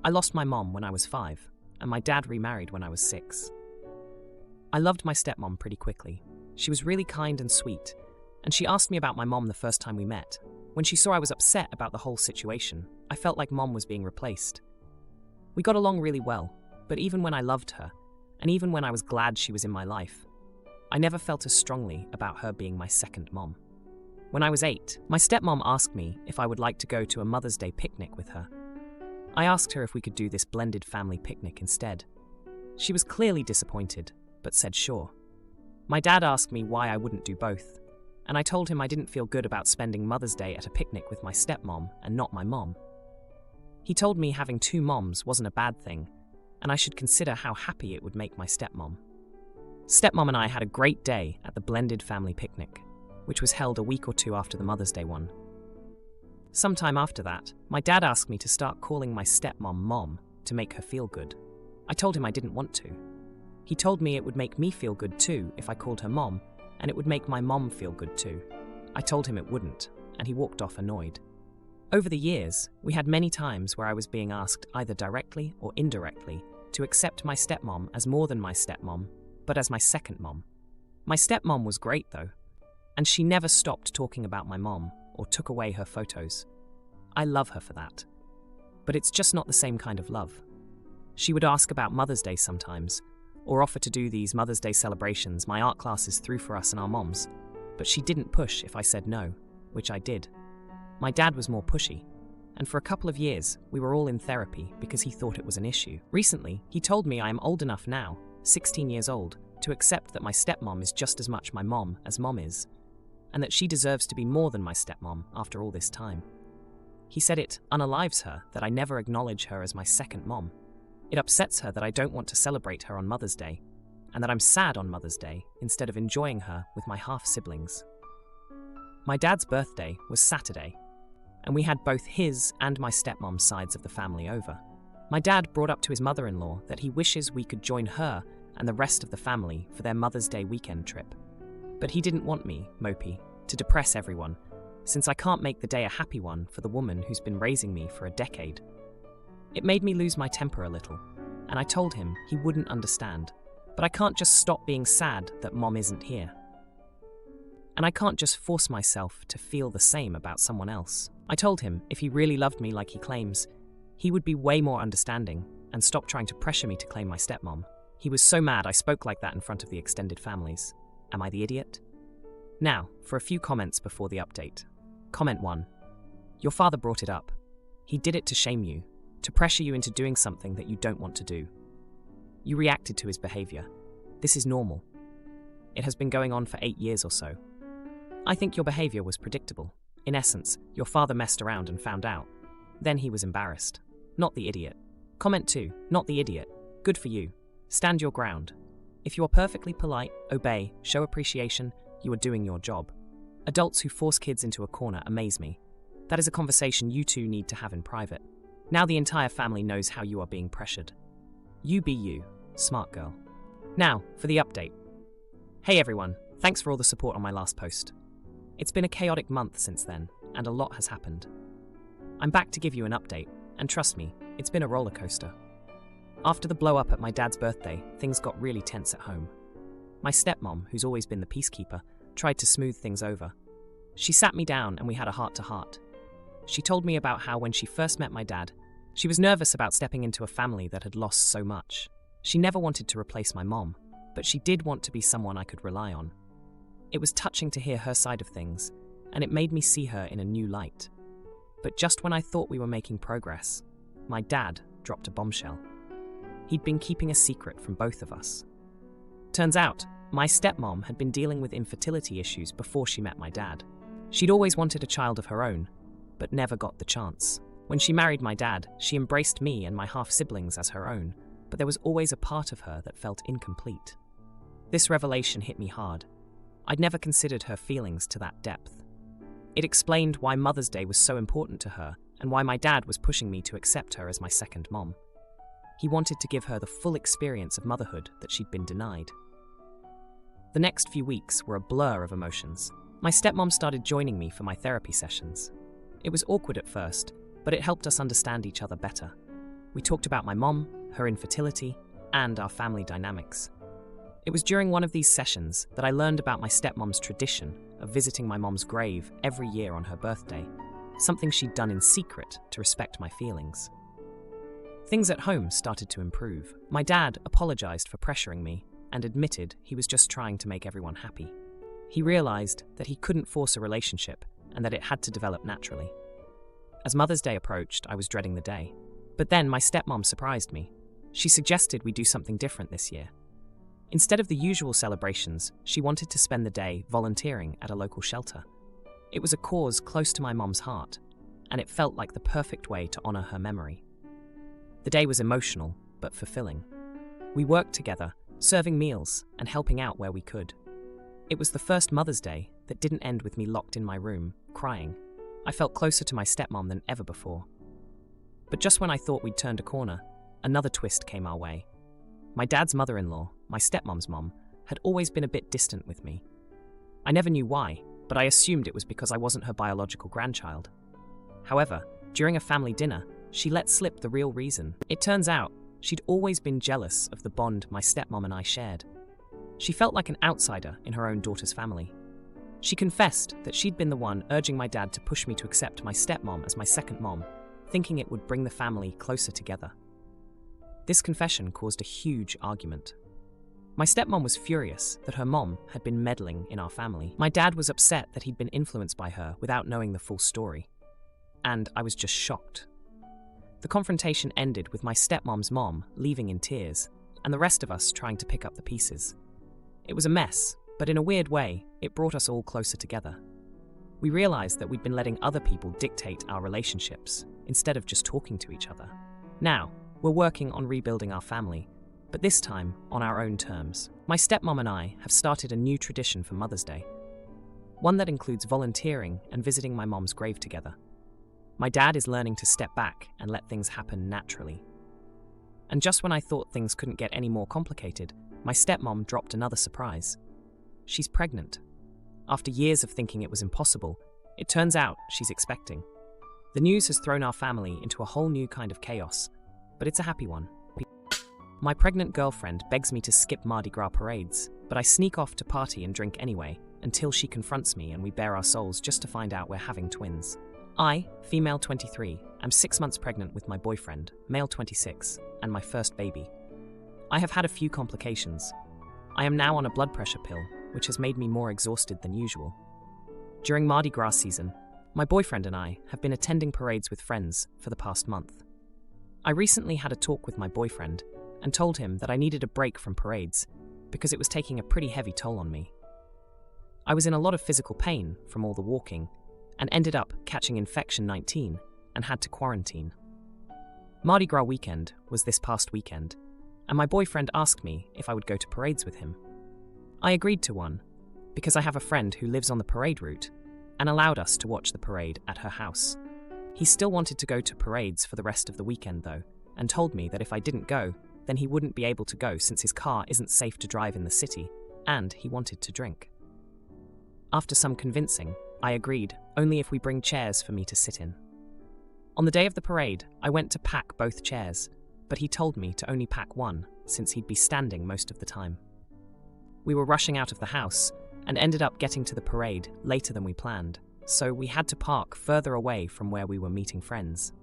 I lost my mom when I was 5, and my dad remarried when I was 6. I loved my stepmom pretty quickly. She was really kind and sweet, and she asked me about my mom the first time we met. When she saw I was upset about the whole situation, I felt like mom was being replaced. We got along really well, but even when I loved her, and even when I was glad she was in my life, I never felt as strongly about her being my second mom. When I was 8, my stepmom asked me if I would like to go to a Mother's Day picnic with her. I asked her if we could do this blended family picnic instead. She was clearly disappointed, but said sure. My dad asked me why I wouldn't do both, and I told him I didn't feel good about spending Mother's Day at a picnic with my stepmom and not my mom. He told me having 2 moms wasn't a bad thing, and I should consider how happy it would make my stepmom. Stepmom and I had a great day at the blended family picnic, which was held a week or 2 after the Mother's Day one. Sometime after that, my dad asked me to start calling my stepmom Mom to make her feel good. I told him I didn't want to. He told me it would make me feel good too if I called her Mom, and it would make my mom feel good too. I told him it wouldn't, and he walked off annoyed. Over the years, we had many times where I was being asked either directly or indirectly to accept my stepmom as more than my stepmom, but as my second mom. My stepmom was great though, and she never stopped talking about my mom or took away her photos. I love her for that. But it's just not the same kind of love. She would ask about Mother's Day sometimes, or offer to do these Mother's Day celebrations my art classes threw for us and our moms, but she didn't push if I said no, which I did. My dad was more pushy, and for a couple of years, we were all in therapy because he thought it was an issue. Recently, he told me I am old enough now, 16 years old, to accept that my stepmom is just as much my mom as mom is, and that she deserves to be more than my stepmom after all this time. He said it unalives her that I never acknowledge her as my second mom. It upsets her that I don't want to celebrate her on Mother's Day, and that I'm sad on Mother's Day instead of enjoying her with my half-siblings. My dad's birthday was Saturday, and we had both his and my stepmom's sides of the family over. My dad brought up to his mother-in-law that he wishes we could join her and the rest of the family for their Mother's Day weekend trip. But he didn't want me, mopey, to depress everyone, since I can't make the day a happy one for the woman who's been raising me for a decade. It made me lose my temper a little, and I told him he wouldn't understand, but I can't just stop being sad that mom isn't here. And I can't just force myself to feel the same about someone else. I told him if he really loved me like he claims, he would be way more understanding and stop trying to pressure me to claim my stepmom. He was so mad I spoke like that in front of the extended families. Am I the idiot? Now, for a few comments before the update. Comment 1. Your father brought it up. He did it to shame you, to pressure you into doing something that you don't want to do. You reacted to his behavior. This is normal. It has been going on for 8 years or so. I think your behavior was predictable. In essence, your father messed around and found out. Then he was embarrassed. Not the idiot. Comment 2. Not the idiot. Good for you. Stand your ground. If you are perfectly polite, obey, show appreciation, you are doing your job. Adults who force kids into a corner amaze me. That is a conversation you two need to have in private. Now the entire family knows how you are being pressured. You be you, smart girl. Now, for the update. Hey everyone, thanks for all the support on my last post. It's been a chaotic month since then, and a lot has happened. I'm back to give you an update, and trust me, it's been a roller coaster. After the blow-up at my dad's birthday, things got really tense at home. My stepmom, who's always been the peacekeeper, tried to smooth things over. She sat me down and we had a heart-to-heart. She told me about how when she first met my dad, she was nervous about stepping into a family that had lost so much. She never wanted to replace my mom, but she did want to be someone I could rely on. It was touching to hear her side of things, and it made me see her in a new light. But just when I thought we were making progress, my dad dropped a bombshell. He'd been keeping a secret from both of us. Turns out, my stepmom had been dealing with infertility issues before she met my dad. She'd always wanted a child of her own, but never got the chance. When she married my dad, she embraced me and my half-siblings as her own, but there was always a part of her that felt incomplete. This revelation hit me hard. I'd never considered her feelings to that depth. It explained why Mother's Day was so important to her and why my dad was pushing me to accept her as my second mom. He wanted to give her the full experience of motherhood that she'd been denied. The next few weeks were a blur of emotions. My stepmom started joining me for my therapy sessions. It was awkward at first, but it helped us understand each other better. We talked about my mom, her infertility, and our family dynamics. It was during one of these sessions that I learned about my stepmom's tradition of visiting my mom's grave every year on her birthday, something she'd done in secret to respect my feelings. Things at home started to improve. My dad apologized for pressuring me and admitted he was just trying to make everyone happy. He realized that he couldn't force a relationship and that it had to develop naturally. As Mother's Day approached, I was dreading the day. But then my stepmom surprised me. She suggested we do something different this year. Instead of the usual celebrations, she wanted to spend the day volunteering at a local shelter. It was a cause close to my mom's heart, and it felt like the perfect way to honor her memory. The day was emotional, but fulfilling. We worked together, serving meals and helping out where we could. It was the first Mother's Day that didn't end with me locked in my room, crying. I felt closer to my stepmom than ever before. But just when I thought we'd turned a corner, another twist came our way. My dad's mother-in-law, my stepmom's mom, had always been a bit distant with me. I never knew why, but I assumed it was because I wasn't her biological grandchild. However, during a family dinner, she let slip the real reason. It turns out, she'd always been jealous of the bond my stepmom and I shared. She felt like an outsider in her own daughter's family. She confessed that she'd been the one urging my dad to push me to accept my stepmom as my second mom, thinking it would bring the family closer together. This confession caused a huge argument. My stepmom was furious that her mom had been meddling in our family. My dad was upset that he'd been influenced by her without knowing the full story. And I was just shocked. The confrontation ended with my stepmom's mom leaving in tears, and the rest of us trying to pick up the pieces. It was a mess, but in a weird way, it brought us all closer together. We realized that we'd been letting other people dictate our relationships, instead of just talking to each other. Now, we're working on rebuilding our family, but this time on our own terms. My stepmom and I have started a new tradition for Mother's Day, one that includes volunteering and visiting my mom's grave together. My dad is learning to step back and let things happen naturally. And just when I thought things couldn't get any more complicated, my stepmom dropped another surprise. She's pregnant. After years of thinking it was impossible, it turns out she's expecting. The news has thrown our family into a whole new kind of chaos, but it's a happy one. My pregnant girlfriend begs me to skip Mardi Gras parades, but I sneak off to party and drink anyway, until she confronts me and we bare our souls just to find out we're having twins. I, female 23, am 6 months pregnant with my boyfriend, male 26, and my first baby. I have had a few complications. I am now on a blood pressure pill, which has made me more exhausted than usual. During Mardi Gras season, my boyfriend and I have been attending parades with friends for the past month. I recently had a talk with my boyfriend and told him that I needed a break from parades because it was taking a pretty heavy toll on me. I was in a lot of physical pain from all the walking and ended up catching infection 19 and had to quarantine. Mardi Gras weekend was this past weekend, and my boyfriend asked me if I would go to parades with him. I agreed to one because I have a friend who lives on the parade route and allowed us to watch the parade at her house. He still wanted to go to parades for the rest of the weekend though, and told me that if I didn't go, then he wouldn't be able to go since his car isn't safe to drive in the city, and he wanted to drink. After some convincing, I agreed, only if we bring chairs for me to sit in. On the day of the parade, I went to pack both chairs, but he told me to only pack one, since he'd be standing most of the time. We were rushing out of the house, and ended up getting to the parade later than we planned, so we had to park further away from where we were meeting friends.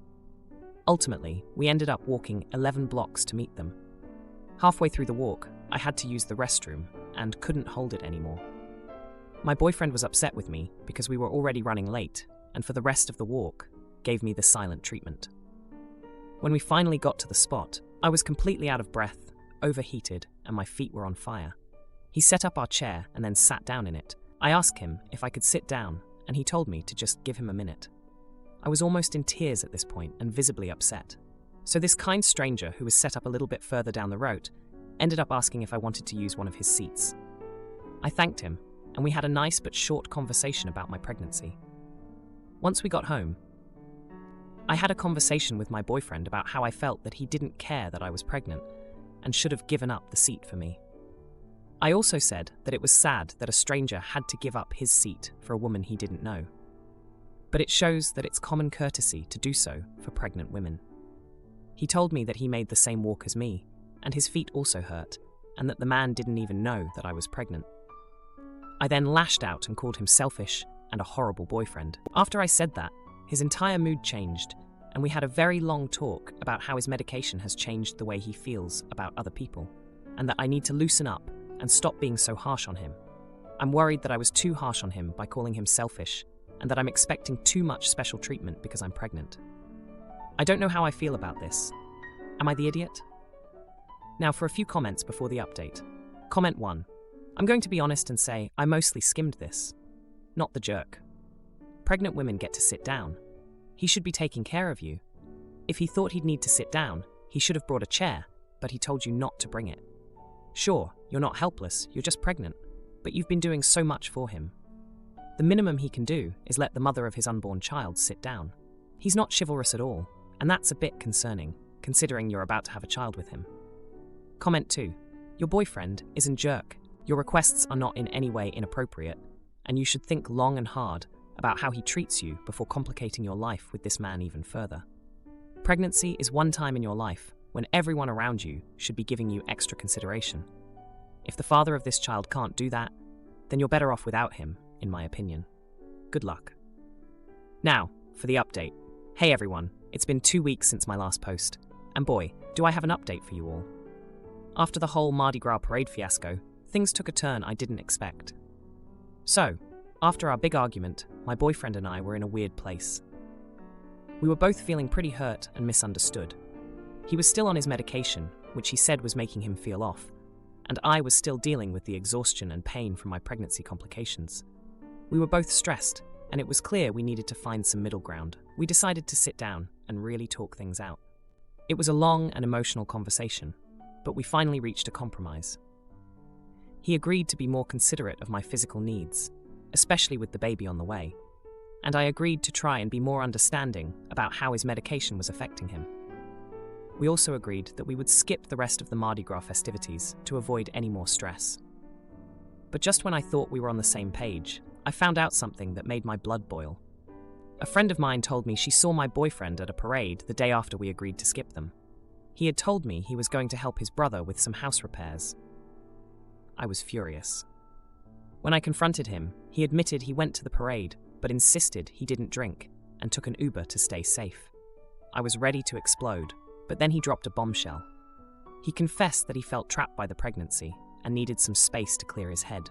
Ultimately, we ended up walking 11 blocks to meet them. Halfway through the walk, I had to use the restroom, and couldn't hold it anymore. My boyfriend was upset with me because we were already running late, and for the rest of the walk, gave me the silent treatment. When we finally got to the spot, I was completely out of breath, overheated, and my feet were on fire. He set up our chair and then sat down in it. I asked him if I could sit down, and he told me to just give him a minute. I was almost in tears at this point and visibly upset. So this kind stranger who was set up a little bit further down the road ended up asking if I wanted to use one of his seats. I thanked him, and we had a nice but short conversation about my pregnancy. Once we got home, I had a conversation with my boyfriend about how I felt that he didn't care that I was pregnant and should have given up the seat for me. I also said that it was sad that a stranger had to give up his seat for a woman he didn't know. But it shows that it's common courtesy to do so for pregnant women. He told me that he made the same walk as me, and his feet also hurt, and that the man didn't even know that I was pregnant. I then lashed out and called him selfish and a horrible boyfriend. After I said that, his entire mood changed, and we had a very long talk about how his medication has changed the way he feels about other people, and that I need to loosen up and stop being so harsh on him. I'm worried that I was too harsh on him by calling him selfish, and that I'm expecting too much special treatment because I'm pregnant. I don't know how I feel about this. Am I the idiot? Now for a few comments before the update. Comment 1. I'm going to be honest and say I mostly skimmed this. Not the jerk. Pregnant women get to sit down. He should be taking care of you. If he thought he'd need to sit down, he should have brought a chair, but he told you not to bring it. Sure, you're not helpless, you're just pregnant, but you've been doing so much for him. The minimum he can do is let the mother of his unborn child sit down. He's not chivalrous at all, and that's a bit concerning, considering you're about to have a child with him. Comment 2. Your boyfriend isn't jerk. Your requests are not in any way inappropriate, and you should think long and hard about how he treats you before complicating your life with this man even further. Pregnancy is one time in your life when everyone around you should be giving you extra consideration. If the father of this child can't do that, then you're better off without him, in my opinion. Good luck. Now, for the update. Hey everyone, it's been 2 weeks since my last post, and boy, do I have an update for you all. After the whole Mardi Gras parade fiasco, things took a turn I didn't expect. So, after our big argument, my boyfriend and I were in a weird place. We were both feeling pretty hurt and misunderstood. He was still on his medication, which he said was making him feel off, and I was still dealing with the exhaustion and pain from my pregnancy complications. We were both stressed, and it was clear we needed to find some middle ground. We decided to sit down and really talk things out. It was a long and emotional conversation, but we finally reached a compromise. He agreed to be more considerate of my physical needs, especially with the baby on the way, and I agreed to try and be more understanding about how his medication was affecting him. We also agreed that we would skip the rest of the Mardi Gras festivities to avoid any more stress. But just when I thought we were on the same page, I found out something that made my blood boil. A friend of mine told me she saw my boyfriend at a parade the day after we agreed to skip them. He had told me he was going to help his brother with some house repairs. I was furious. When I confronted him, he admitted he went to the parade, but insisted he didn't drink and took an Uber to stay safe. I was ready to explode, but then he dropped a bombshell. He confessed that he felt trapped by the pregnancy and needed some space to clear his head.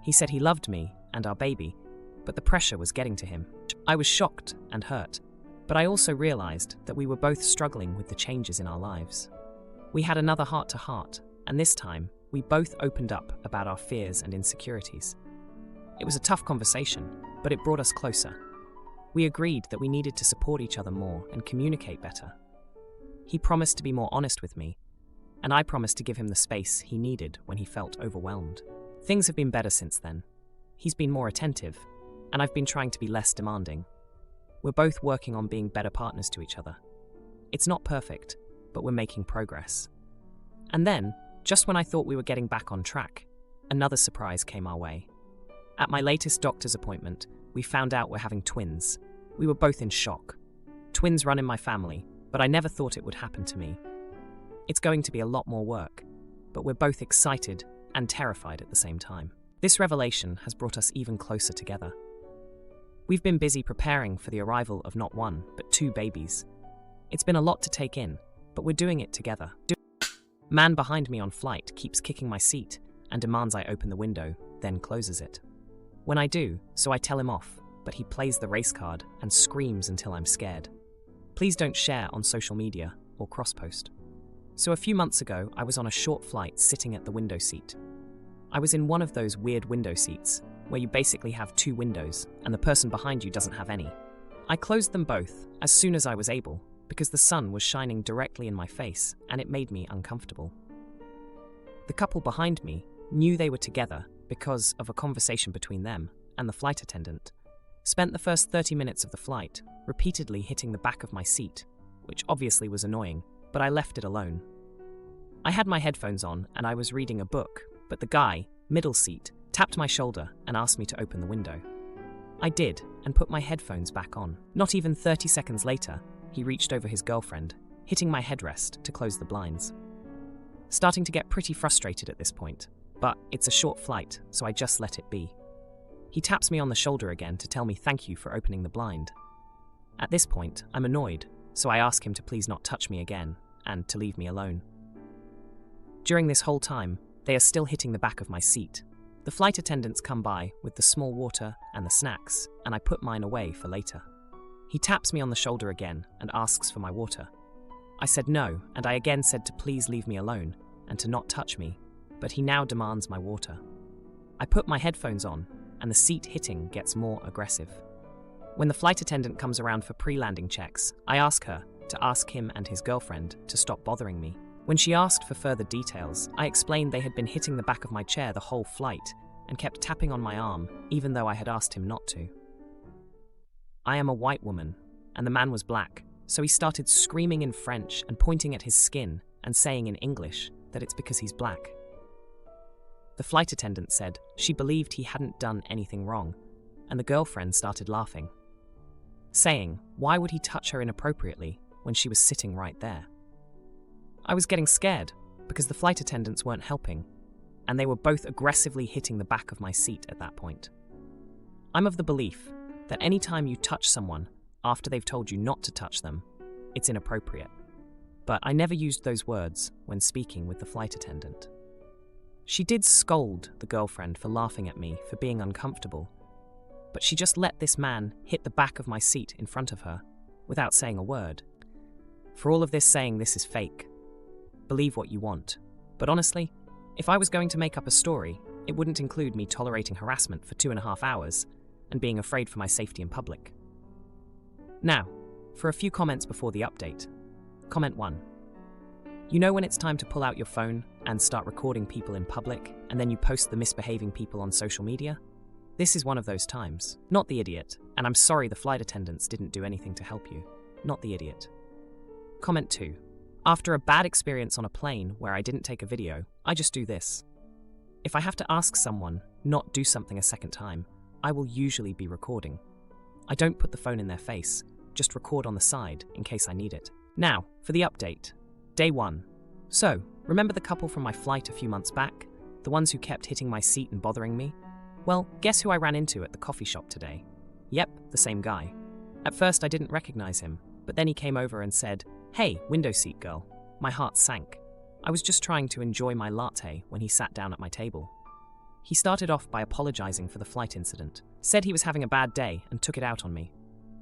He said he loved me and our baby, but the pressure was getting to him. I was shocked and hurt, but I also realized that we were both struggling with the changes in our lives. We had another heart-to-heart, and this time, we both opened up about our fears and insecurities. It was a tough conversation, but it brought us closer. We agreed that we needed to support each other more and communicate better. He promised to be more honest with me, and I promised to give him the space he needed when he felt overwhelmed. Things have been better since then. He's been more attentive, and I've been trying to be less demanding. We're both working on being better partners to each other. It's not perfect, but we're making progress. And then, just when I thought we were getting back on track, another surprise came our way. At my latest doctor's appointment, we found out we're having twins. We were both in shock. Twins run in my family, but I never thought it would happen to me. It's going to be a lot more work, but we're both excited and terrified at the same time. This revelation has brought us even closer together. We've been busy preparing for the arrival of not one, but 2 babies. It's been a lot to take in, but we're doing it together. Man behind me on flight keeps kicking my seat and demands I open the window, then closes it. When I do, so I tell him off, but he plays the race card and screams until I'm scared. Please don't share on social media or cross-post. So a few months ago, I was on a short flight sitting at the window seat. I was in one of those weird window seats where you basically have 2 windows and the person behind you doesn't have any. I closed them both as soon as I was able because the sun was shining directly in my face and it made me uncomfortable. The couple behind me knew they were together because of a conversation between them and the flight attendant. Spent the first 30 minutes of the flight repeatedly hitting the back of my seat, which obviously was annoying, but I left it alone. I had my headphones on and I was reading a book, but the guy, middle seat, tapped my shoulder and asked me to open the window. I did and put my headphones back on. Not even 30 seconds later, he reached over his girlfriend, hitting my headrest to close the blinds. Starting to get pretty frustrated at this point, but it's a short flight, so I just let it be. He taps me on the shoulder again to tell me thank you for opening the blind. At this point, I'm annoyed, so I ask him to please not touch me again and to leave me alone. During this whole time, they are still hitting the back of my seat. The flight attendants come by with the small water and the snacks, and I put mine away for later. He taps me on the shoulder again and asks for my water. I said no, and I again said to please leave me alone and to not touch me, but he now demands my water. I put my headphones on, and the seat hitting gets more aggressive. When the flight attendant comes around for pre-landing checks, I ask her to ask him and his girlfriend to stop bothering me. When she asked for further details, I explained they had been hitting the back of my chair the whole flight and kept tapping on my arm, even though I had asked him not to. I am a white woman, and the man was black, so he started screaming in French and pointing at his skin and saying in English that it's because he's black. The flight attendant said she believed he hadn't done anything wrong, and the girlfriend started laughing, saying, why would he touch her inappropriately when she was sitting right there? I was getting scared because the flight attendants weren't helping, and they were both aggressively hitting the back of my seat at that point. I'm of the belief that any time you touch someone after they've told you not to touch them, it's inappropriate. But I never used those words when speaking with the flight attendant. She did scold the girlfriend for laughing at me for being uncomfortable, but she just let this man hit the back of my seat in front of her without saying a word. For all of this saying this is fake, believe what you want. But honestly, if I was going to make up a story, it wouldn't include me tolerating harassment for 2.5 hours and being afraid for my safety in public. Now, for a few comments before the update. Comment 1. You know when it's time to pull out your phone and start recording people in public, and then you post the misbehaving people on social media? This is one of those times. Not the idiot, and I'm sorry the flight attendants didn't do anything to help you. Not the idiot. Comment 2. After a bad experience on a plane where I didn't take a video, I just do this. If I have to ask someone not do something a second time, I will usually be recording. I don't put the phone in their face, just record on the side in case I need it. Now, for the update. Day 1. So, remember the couple from my flight a few months back? The ones who kept hitting my seat and bothering me? Well, guess who I ran into at the coffee shop today? Yep, the same guy. At first I didn't recognize him, but then he came over and said, "Hey, window seat girl." My heart sank. I was just trying to enjoy my latte when he sat down at my table. He started off by apologizing for the flight incident, said he was having a bad day and took it out on me.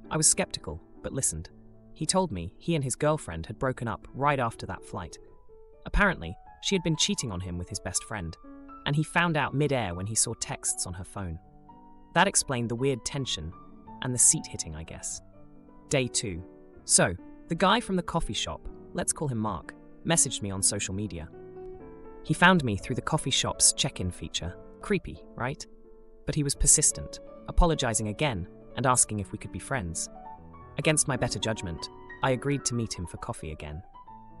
I was skeptical, but listened. He told me he and his girlfriend had broken up right after that flight. Apparently, she had been cheating on him with his best friend, and he found out mid-air when he saw texts on her phone. That explained the weird tension and the seat hitting, I guess. Day 2. So, the guy from the coffee shop, let's call him Mark, messaged me on social media. He found me through the coffee shop's check-in feature. Creepy, right? But he was persistent, apologizing again and asking if we could be friends. Against my better judgment, I agreed to meet him for coffee again.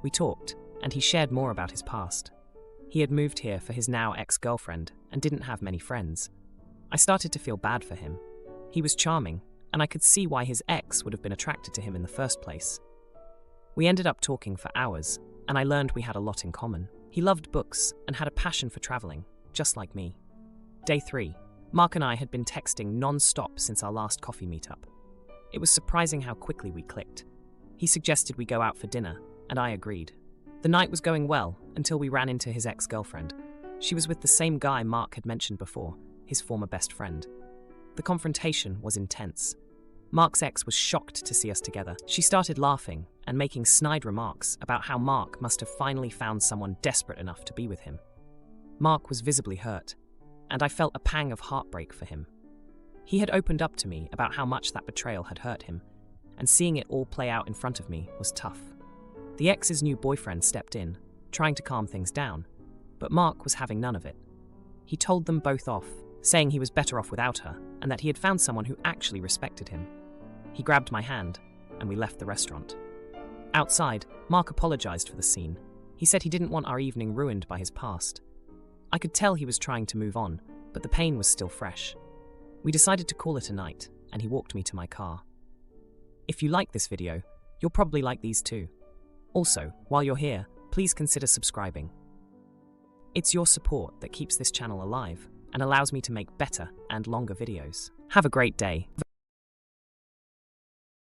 We talked, and he shared more about his past. He had moved here for his now ex-girlfriend and didn't have many friends. I started to feel bad for him. He was charming, and I could see why his ex would have been attracted to him in the first place. We ended up talking for hours, and I learned we had a lot in common. He loved books and had a passion for traveling, just like me. Day 3. Mark and I had been texting non-stop since our last coffee meetup. It was surprising how quickly we clicked. He suggested we go out for dinner, and I agreed. The night was going well until we ran into his ex-girlfriend. She was with the same guy Mark had mentioned before, his former best friend. The confrontation was intense. Mark's ex was shocked to see us together. She started laughing and making snide remarks about how Mark must have finally found someone desperate enough to be with him. Mark was visibly hurt, and I felt a pang of heartbreak for him. He had opened up to me about how much that betrayal had hurt him, and seeing it all play out in front of me was tough. The ex's new boyfriend stepped in, trying to calm things down, but Mark was having none of it. He told them both off, saying he was better off without her, and that he had found someone who actually respected him. He grabbed my hand, and we left the restaurant. Outside, Mark apologized for the scene. He said he didn't want our evening ruined by his past. I could tell he was trying to move on, but the pain was still fresh. We decided to call it a night, and he walked me to my car. If you like this video, you'll probably like these too. Also, while you're here, please consider subscribing. It's your support that keeps this channel alive and allows me to make better and longer videos. Have a great day.